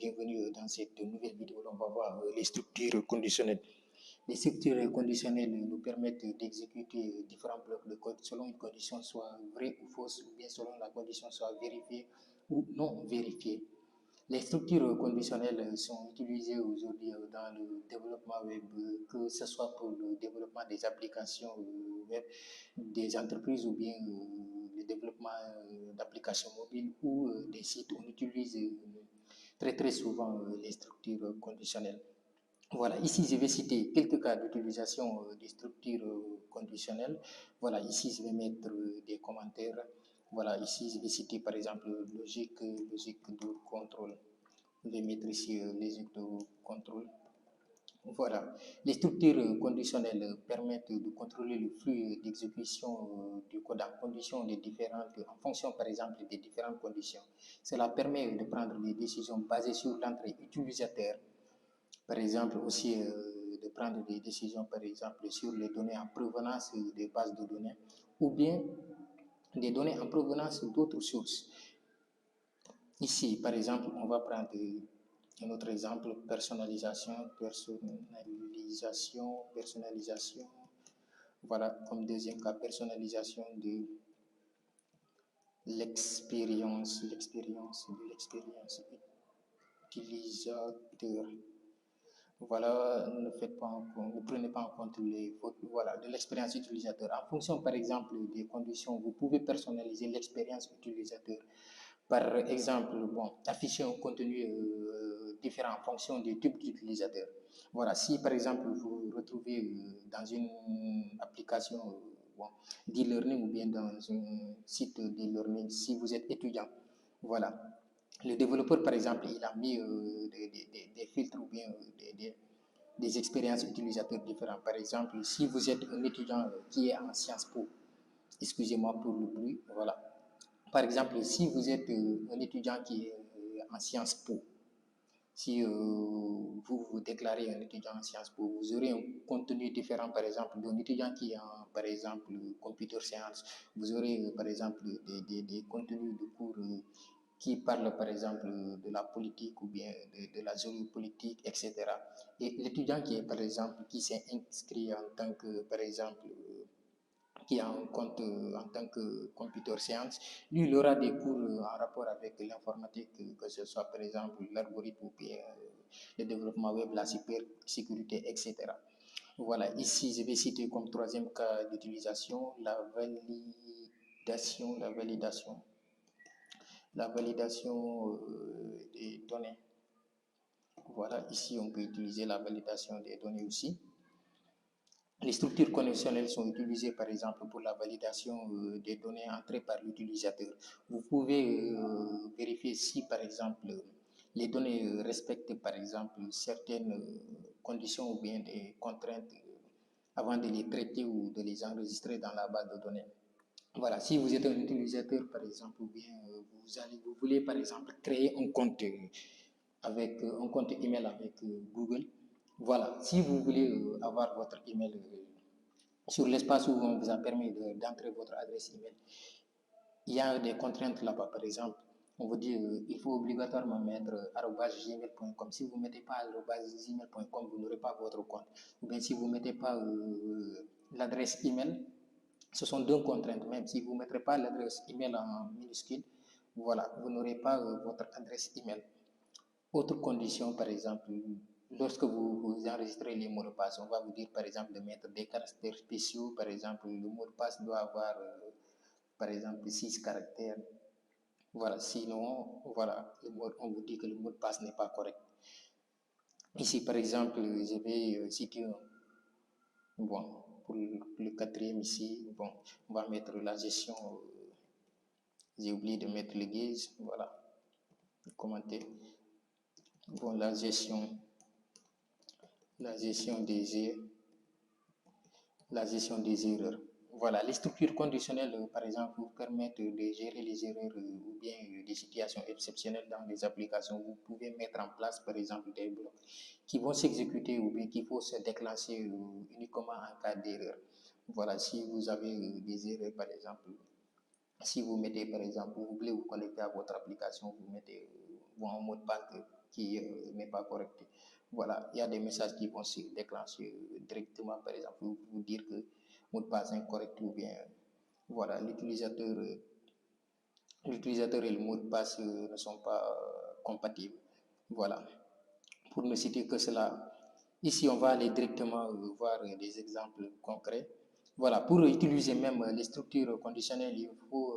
bienvenue dans cette nouvelle vidéo. On va voir les structures conditionnelles. Les structures conditionnelles nous permettent d'exécuter différents blocs de code selon une condition soit vraie ou fausse, ou bien selon la condition soit vérifiée ou non vérifiée. Les structures conditionnelles sont utilisées aujourd'hui dans le développement web, que ce soit pour le développement des applications web des entreprises ou bien le développement d'applications mobiles ou des sites. On utilise très souvent les structures conditionnelles. Voilà, ici je vais citer quelques cas d'utilisation des structures conditionnelles. Voilà, ici je vais mettre des commentaires. Voilà, ici je vais citer par exemple logique de contrôle. Je vais mettre ici logique de contrôle. Voilà, les structures conditionnelles permettent de contrôler le flux d'exécution du code en fonction par exemple des différentes conditions. Cela permet de prendre des décisions basées sur l'entrée utilisateur. Par exemple, aussi de prendre des décisions, par exemple, sur les données en provenance des bases de données ou bien des données en provenance d'autres sources. Ici, par exemple, on va prendre un autre exemple, personnalisation. Voilà, comme deuxième cas, personnalisation de l'expérience utilisateur. Voilà, ne prenez pas en compte de l'expérience utilisateur. En fonction, par exemple, des conditions, vous pouvez personnaliser l'expérience utilisateur. Par exemple, afficher un contenu différent en fonction des types d'utilisateurs. Voilà, si par exemple vous vous retrouvez dans une application d'e-learning ou bien dans un site d'e-learning, si vous êtes étudiant, voilà. Le développeur, par exemple, il a mis des filtres ou bien des expériences utilisateurs différentes. Par exemple, si vous êtes un étudiant qui est en Sciences Po, excusez-moi pour le bruit, voilà. Par exemple, si vous êtes un étudiant qui est en Sciences Po, si vous vous déclarez un étudiant en Sciences Po, vous aurez un contenu différent, par exemple, d'un étudiant qui est en, par exemple, computer science. Vous aurez, par exemple, des contenus de cours qui parlent, par exemple, de la politique ou bien de la géopolitique, etc. Et l'étudiant qui est, par exemple, qui s'est inscrit en tant que, par exemple, qui a un compte en tant que computer science, lui, il aura des cours en rapport avec l'informatique, que ce soit par exemple l'algorithme ou bien le développement web, la cybersécurité, etc. Voilà, ici, je vais citer comme troisième cas d'utilisation la validation des données. Voilà, ici, on peut utiliser la validation des données aussi. Les structures conditionnelles sont utilisées par exemple pour la validation des données entrées par l'utilisateur. Vous pouvez vérifier si par exemple les données respectent par exemple certaines conditions ou bien des contraintes avant de les traiter ou de les enregistrer dans la base de données. Voilà, si vous êtes un utilisateur par exemple ou bien vous voulez par exemple créer un compte un compte email avec Google. Voilà, si vous voulez avoir votre email sur l'espace où on vous a permis d'entrer votre adresse email, il y a des contraintes là-bas. Par exemple, on vous dit il faut obligatoirement mettre @gmail.com. Si vous ne mettez pas @gmail.com, vous n'aurez pas votre compte. Ou bien si vous ne mettez pas l'adresse email, ce sont deux contraintes. Même si vous ne mettrez pas l'adresse email en minuscule, voilà, vous n'aurez pas votre adresse email. Autre condition, par exemple, lorsque vous enregistrez les mots de passe, on va vous dire par exemple de mettre des caractères spéciaux. Par exemple, le mot de passe doit avoir par exemple 6 caractères. Voilà, sinon, voilà, on vous dit que le mot de passe n'est pas correct. Ici, par exemple, je vais citer pour le quatrième ici, on va mettre la gestion. J'ai oublié de mettre le gauge, voilà, commenter. La gestion des erreurs. Voilà, les structures conditionnelles, par exemple, vous permettent de gérer les erreurs ou bien des situations exceptionnelles dans les applications. Vous pouvez mettre en place, par exemple, des blocs qui vont s'exécuter ou bien qui vont se déclencher uniquement en cas d'erreur. Voilà, si vous avez des erreurs, par exemple, si vous mettez, par exemple, vous voulez vous connecter à votre application, vous mettez un mot de passe qui n'est pas correct. Voilà, il y a des messages qui vont se déclencher directement, par exemple, vous dire que mot de passe incorrect ou bien, voilà, l'utilisateur et le mot de passe ne sont pas compatibles. Voilà, pour ne citer que cela. Ici, on va aller directement voir des exemples concrets. Voilà, pour utiliser même les structures conditionnelles, il faut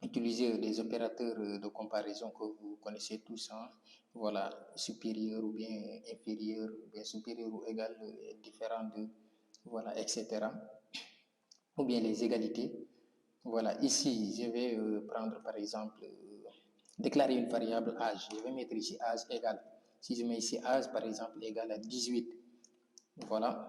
utiliser des opérateurs de comparaison que vous connaissez tous. Hein. Voilà, supérieur ou bien inférieur, ou bien supérieur ou égal, différent de, voilà, etc. Ou bien les égalités. Voilà, ici, je vais prendre par exemple, déclarer une variable âge. Je vais mettre ici âge égal. Si je mets ici âge, par exemple, égal à 18, voilà,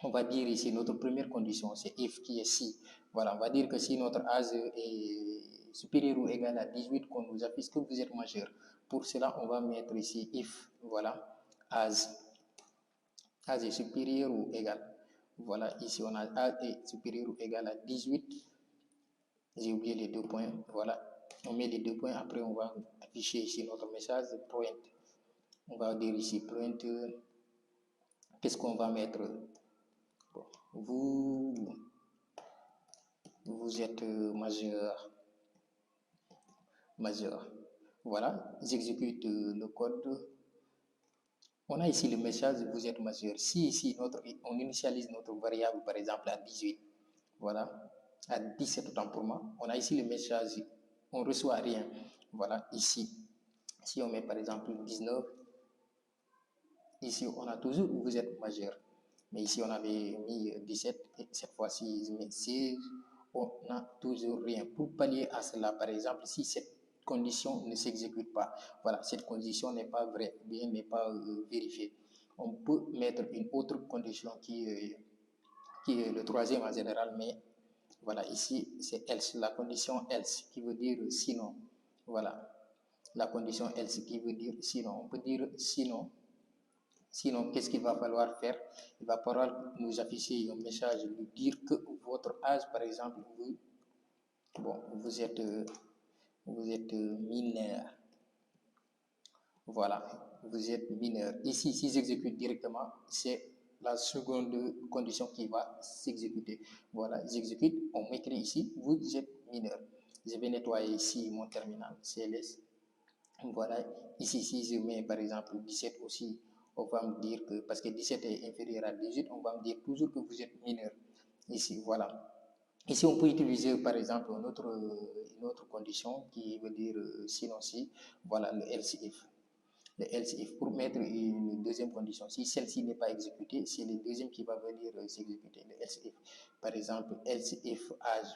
on va dire ici notre première condition, c'est if qui est si. Voilà, on va dire que si notre âge est supérieur ou égal à 18, qu'on nous affiche que vous êtes majeur. Pour cela, on va mettre ici if, voilà, âge est supérieur ou égal. Voilà, ici on a âge est supérieur ou égal à 18. J'ai oublié les deux points, voilà. On met les deux points, après on va afficher ici notre message point. On va dire ici point, qu'est-ce qu'on va mettre? Bon, vous êtes majeur. Voilà, j'exécute le code. On a ici le message, vous êtes majeur. Si ici, on initialise notre variable, par exemple, à 18, voilà, à 17 autant pour moi, on a ici le message, on ne reçoit rien. Voilà, ici, si on met par exemple 19, ici, on a toujours vous êtes majeur. Mais ici, on avait mis 17, et cette fois-ci, je mets 16, on n'a toujours rien. Pour pallier à cela, par exemple, si cette condition ne s'exécute pas, voilà, cette condition n'est pas vraie, bien n'est pas vérifiée, on peut mettre une autre condition qui est le troisième en général, mais voilà, ici, c'est else, la condition else, qui veut dire sinon. Voilà, la condition else qui veut dire sinon. On peut dire sinon. Sinon, qu'est-ce qu'il va falloir faire? Il va falloir nous afficher un message, nous dire que votre âge, par exemple, vous êtes mineur. Voilà, vous êtes mineur. Ici, si j'exécute directement, c'est la seconde condition qui va s'exécuter. Voilà, j'exécute, on m'écrit ici, vous êtes mineur. Je vais nettoyer ici mon terminal CLS. Voilà, ici, si je mets par exemple 17 aussi, on va me dire que, parce que 17 est inférieur à 18, on va me dire toujours que vous êtes mineur. Ici, voilà. Ici, on peut utiliser par exemple une autre condition qui veut dire sinon si, voilà, le else if. Le else if, pour mettre une deuxième condition, si celle-ci n'est pas exécutée, c'est le deuxième qui va venir s'exécuter, le else if. Par exemple, else if âge,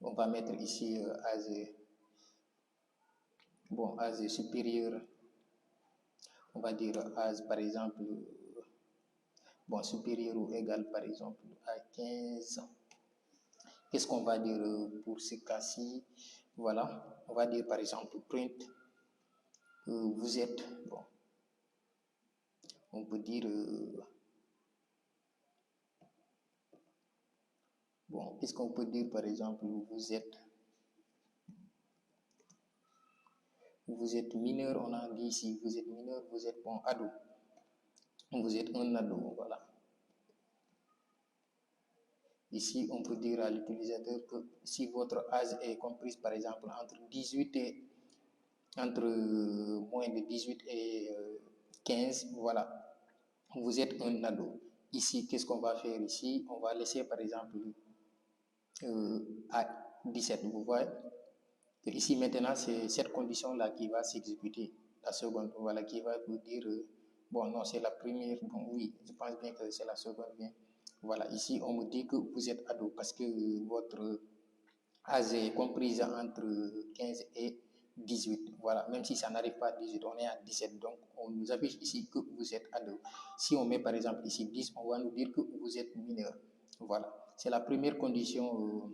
on va mettre ici âge, âge supérieur, on va dire âge par exemple, supérieur ou égal par exemple à 15 ans. Qu'est-ce qu'on va dire pour ce cas-ci? Voilà, on va dire par exemple print, vous êtes, on peut dire, qu'est-ce qu'on peut dire par exemple, vous êtes mineur, on a dit ici, vous êtes mineur, vous êtes ado. Vous êtes un ado, voilà. Ici, on peut dire à l'utilisateur que si votre âge est compris par exemple entre moins de 18 et 15, voilà, vous êtes un ado. Ici, qu'est-ce qu'on va faire ici? On va laisser par exemple à 17, vous voyez? Et ici maintenant, c'est cette condition-là qui va s'exécuter. La seconde, voilà, qui va vous dire, non, c'est la première, oui, je pense bien que c'est la seconde, bien. Voilà, ici, on me dit que vous êtes ado parce que votre âge est comprise entre 15 et 18. Voilà, même si ça n'arrive pas à 18, on est à 17. Donc, on nous affiche ici que vous êtes ado. Si on met par exemple ici 10, on va nous dire que vous êtes mineur. Voilà, c'est la première condition.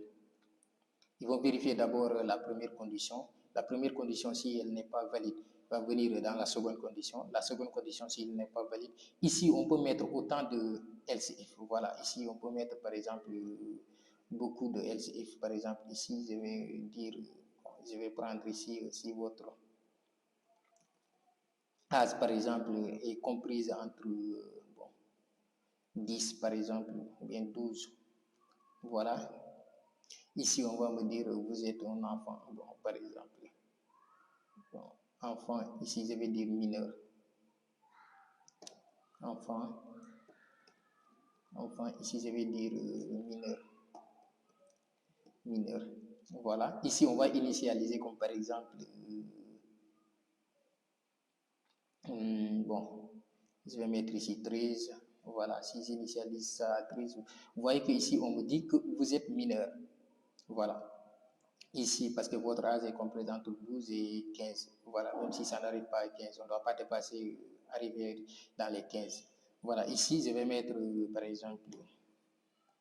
Ils vont vérifier d'abord la première condition. La première condition, si elle n'est pas valide, va venir dans la seconde condition. La seconde condition, s'il n'est pas valide. Ici, on peut mettre autant de else if. Voilà, ici, on peut mettre par exemple beaucoup de else if. Par exemple, ici, je vais dire, je vais prendre ici si votre âge, par exemple, est comprise entre 10, par exemple, ou bien 12. Voilà. Ici, on va me dire, vous êtes un enfant, bon, par exemple. Bon, enfant, ici, je vais dire mineur. Enfant, ici, je vais dire mineur. Mineur. Voilà. Ici, on va initialiser comme par exemple, bon, je vais mettre ici 13. Voilà, si j'initialise ça à 13, vous voyez que ici, on me dit que vous êtes mineur. Voilà. Ici, parce que votre âge est compris entre 12 et 15. Voilà, même si ça n'arrive pas à 15, on ne doit pas dépasser, arriver dans les 15. Voilà, ici, je vais mettre, par exemple,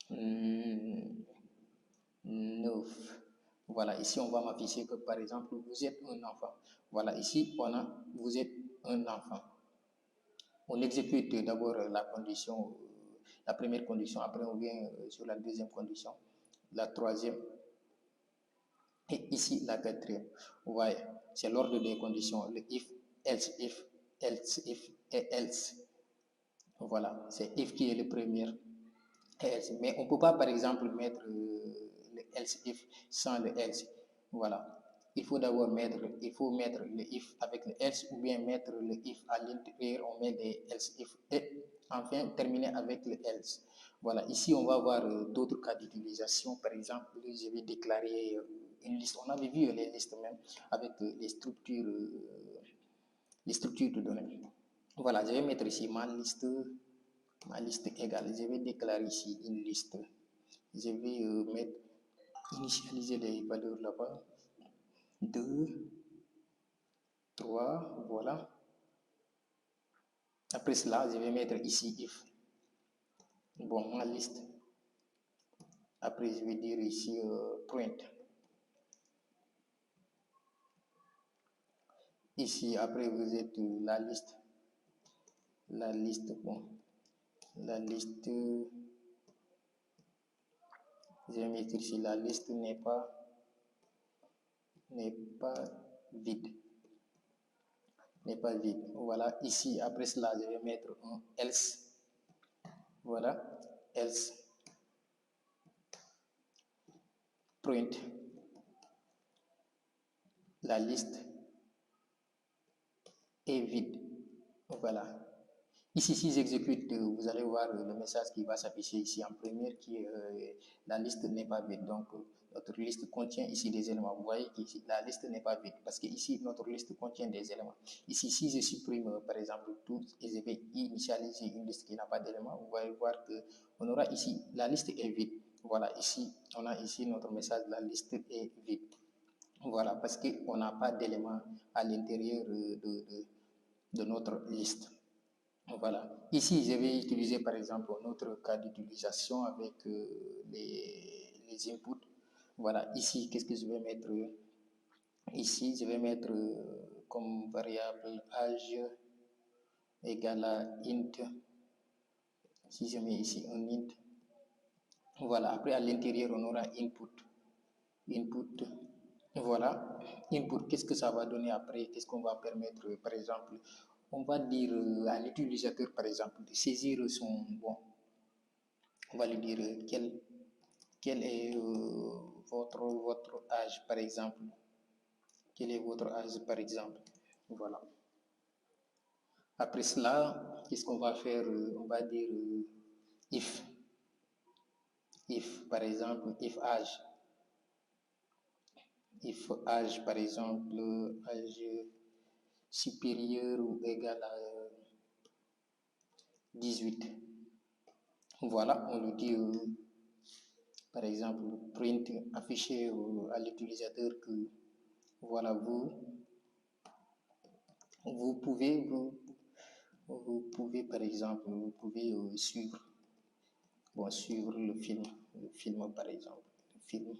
9. Voilà, ici, on va m'afficher que, par exemple, vous êtes un enfant. Voilà, ici, on a, vous êtes un enfant. On exécute d'abord la condition, la première condition, après on vient sur la deuxième condition, la troisième, et ici la quatrième. Vous voyez, c'est l'ordre des conditions, le if, else, if, et else. Voilà, c'est if qui est le premier. Else. Mais on ne peut pas, par exemple, mettre le else if sans le else. Voilà. Il faut d'abord mettre, le if avec le else ou bien mettre le if à l'intérieur, on met des else if et enfin terminer avec le else. Voilà, ici on va voir d'autres cas d'utilisation. Par exemple, je vais déclarer une liste. On avait vu les listes même avec les structures de données. Voilà, je vais mettre ici ma liste égale. Je vais déclarer ici une liste. Je vais initialiser les valeurs là-bas. 2, 3, voilà. Après cela, je vais mettre ici if. Bon, ma liste. Après, je vais dire ici print. Ici, après, vous êtes la liste. La liste, bon. La liste, je vais mettre ici, la liste n'est pas vide. N'est pas vide. Voilà, ici, après cela, je vais mettre un else. Voilà, else. Print. La liste est vide. Voilà. Ici, si j'exécute, vous allez voir le message qui va s'afficher ici en première, qui est la liste n'est pas vide. Donc, notre liste contient ici des éléments. Vous voyez qu'ici, la liste n'est pas vide parce que ici, notre liste contient des éléments. Ici, si je supprime, par exemple, tout et je vais initialiser une liste qui n'a pas d'éléments, vous allez voir que on aura ici, la liste est vide. Voilà, ici, on a ici notre message, la liste est vide. Voilà, parce qu'on n'a pas d'éléments à l'intérieur de notre liste. Voilà. Ici, je vais utiliser par exemple un autre cas d'utilisation avec les inputs. Voilà. Ici, qu'est-ce que je vais mettre? Ici, je vais mettre comme variable âge égale à int. Si je mets ici un int. Voilà. Après, à l'intérieur, on aura input. Input. Voilà. Input, qu'est-ce que ça va donner après? Qu'est-ce qu'on va permettre, par exemple? On va dire à l'utilisateur, par exemple, de saisir son... Bon, on va lui dire quel est votre âge, par exemple. Quel est votre âge, par exemple. Voilà. Après cela, qu'est-ce qu'on va faire? On va dire if. If, par exemple, if âge. If âge, par exemple, âge supérieur ou égal à 18. Voilà, on lui dit, par exemple, print, afficher à l'utilisateur que, voilà, vous pouvez, par exemple, vous pouvez suivre le film, par exemple, le film.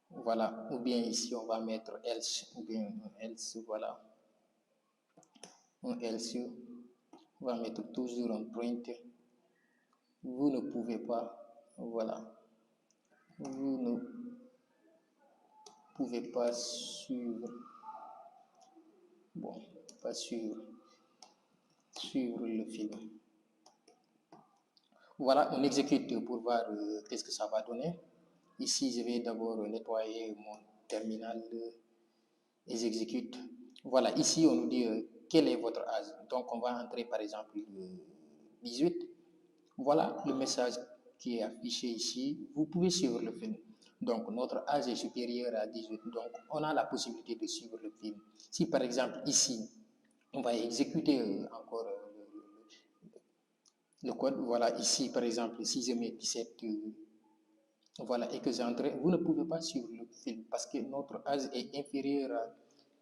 Voilà, ou bien ici, on va mettre else, ou bien else, voilà. Un else, on va mettre toujours un print. Vous ne pouvez pas, voilà. Vous ne pouvez pas suivre, bon, pas suivre le film. Voilà, on exécute pour voir qu'est-ce que ça va donner. Ici, je vais d'abord nettoyer mon terminal et j'exécute. Voilà, ici, on nous dit quel est votre âge. Donc, on va entrer par exemple 18. Voilà le message qui est affiché ici. Vous pouvez suivre le film. Donc, notre âge est supérieur à 18. Donc, on a la possibilité de suivre le film. Si par exemple, ici, on va exécuter encore le code. Voilà, ici, par exemple, si je mets 17, voilà, et que j'entre, vous ne pouvez pas suivre le film parce que notre âge est inférieur à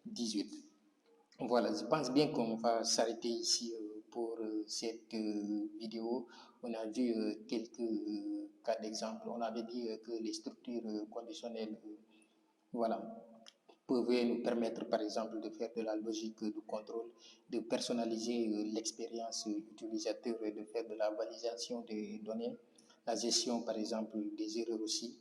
18. Voilà, je pense bien qu'on va s'arrêter ici pour cette vidéo. On a vu quelques cas d'exemple. On avait dit que les structures conditionnelles, voilà, pouvaient nous permettre, par exemple, de faire de la logique de contrôle, de personnaliser l'expérience utilisateur et de faire de la validation des données, la gestion, par exemple, des erreurs aussi.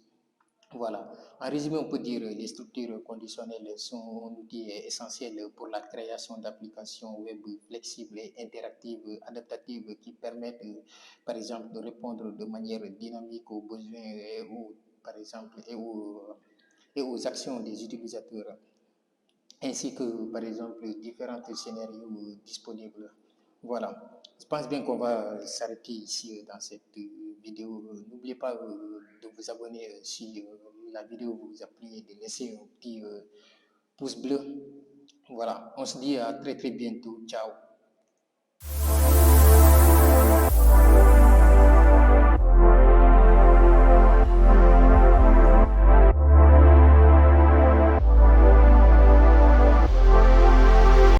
Voilà. En résumé, on peut dire que les structures conditionnelles sont un outil essentiel pour la création d'applications web flexibles et interactives, adaptatives qui permettent, par exemple, de répondre de manière dynamique aux besoins par exemple, et aux actions des utilisateurs, ainsi que, par exemple, différents scénarios disponibles. Voilà. Je pense bien qu'on va s'arrêter ici dans cette vidéo. N'oubliez pas de vous abonner si la vidéo vous a plu et de laisser un petit pouce bleu. Voilà. On se dit à très très bientôt. Ciao.